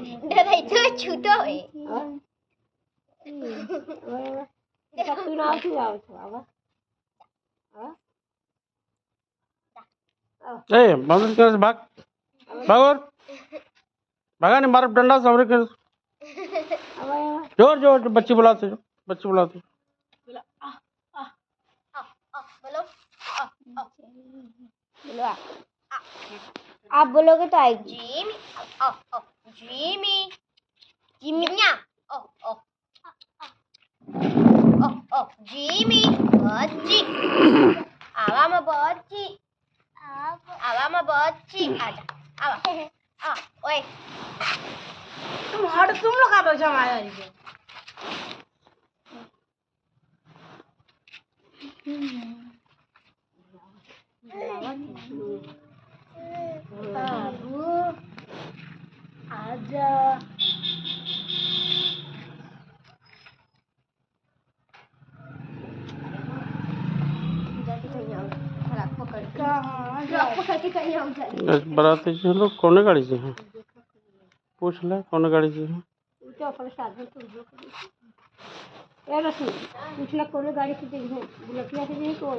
डरायचं छूटो है तू नाव तू जाओ बाबा ए बांधर के भाग भाग और भागा नहीं मार डंडा सामने के जोर जोर बच्ची बुलाते बोलो बोलो आप बोलोगे तो आएगी जिमी जिमी जिमिया जिमी बच्ची आवा में बच्ची आजा आवा ओए तुम लोग आ बैठो हमारे बाबू आजा बराती से लोग कौन गाड़ी से हैं पूछ ले कौन गाड़ी से है पूछला कौन गाड़ी से बुलटिया से